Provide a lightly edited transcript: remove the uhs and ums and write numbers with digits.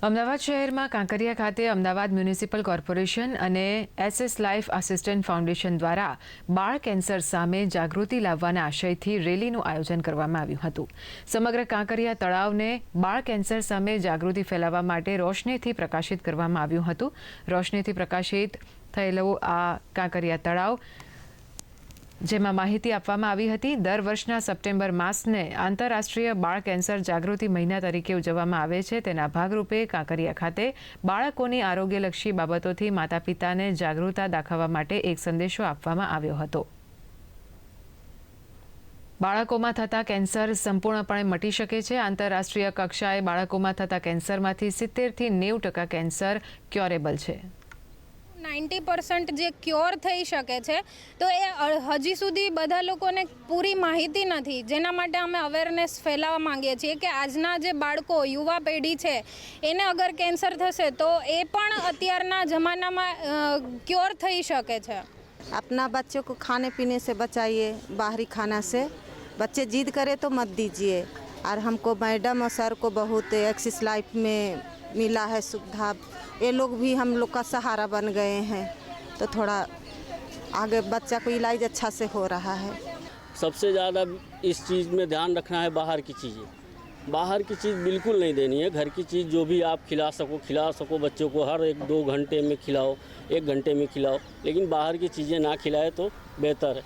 અમદાવાદ શહેરમાં કાંકરિયા ખાતે Ahmedabad municipal corporation અને SS લાઇફ આસિસ્ટન્ટ ફાઉન્ડેશન દ્વારા બાળ કેન્સર સામે જાગૃતિ લાવવાના આશયથી રેલીનું આયોજન કરવામાં આવ્યું હતું। સમગ્ર કાંકરિયા તળાવને બાળ કેન્સર સામે જાગૃતિ ફેલાવવા માટે રોશનીથી પ્રકાશિત કરવામાં આવ્યું હતું। રોશનીથી પ્રકાશિત થયેલું આ કાંકરિયા તળાવ જેમાં માહિતી આપવામાં આવી હતી। દર વર્ષના સપ્ટેમ્બર માસને આંતરરાષ્ટ્રીય બાળ કેન્સર જાગૃતિ મહિના તરીકે ઉજવવામાં આવે છે। તેના ભાગરૂપે કાંકરિયા ખાતે બાળકોની આરોગ્યલક્ષી બાબતોથી માતા પિતાને જાગૃતતા દાખવવા માટે એક સંદેશો આપવામાં આવ્યો હતો। બાળકોમાં થતા કેન્સર સંપૂર્ણપણે મટી શકે છે। આંતરરાષ્ટ્રીય કક્ષાએ બાળકોમાં થતા કેન્સરમાંથી 70 થી 90% કેન્સર ક્યોરેબલ છે। 90% જે ક્યોર થઈ શકે છે, તો એ હજી સુધી બધા લોકોને પૂરી માહિતી નથી, જેના માટે અમે અવેરનેસ ફેલાવવા માંગીએ છીએ કે આજના જે બાળકો યુવા પેઢી છે એને અગર કેન્સર થશે તો એ પણ અત્યારના જમાનામાં ક્યોર થઈ શકે છે। अपना बच्चों को खाने पीने से बचाइए, बाहरी खाना से। बच्चे जिद करे तो मत दीजिए। और हमको मैडम और सर को बहुत एक्सिस लाइफ में मिला है सुविधा। ये लोग भी हम लोग का सहारा बन गए हैं, तो थोड़ा आगे बच्चा को इलाज अच्छा से हो रहा है। सबसे ज़्यादा इस चीज़ में ध्यान रखना है, बाहर की चीज़ बिल्कुल नहीं देनी है। घर की चीज़ जो भी आप खिला सको बच्चों को, हर 1-2 घंटे में खिलाओ, 1 घंटे में खिलाओ, लेकिन बाहर की चीज़ें ना खिलाए तो बेहतर है।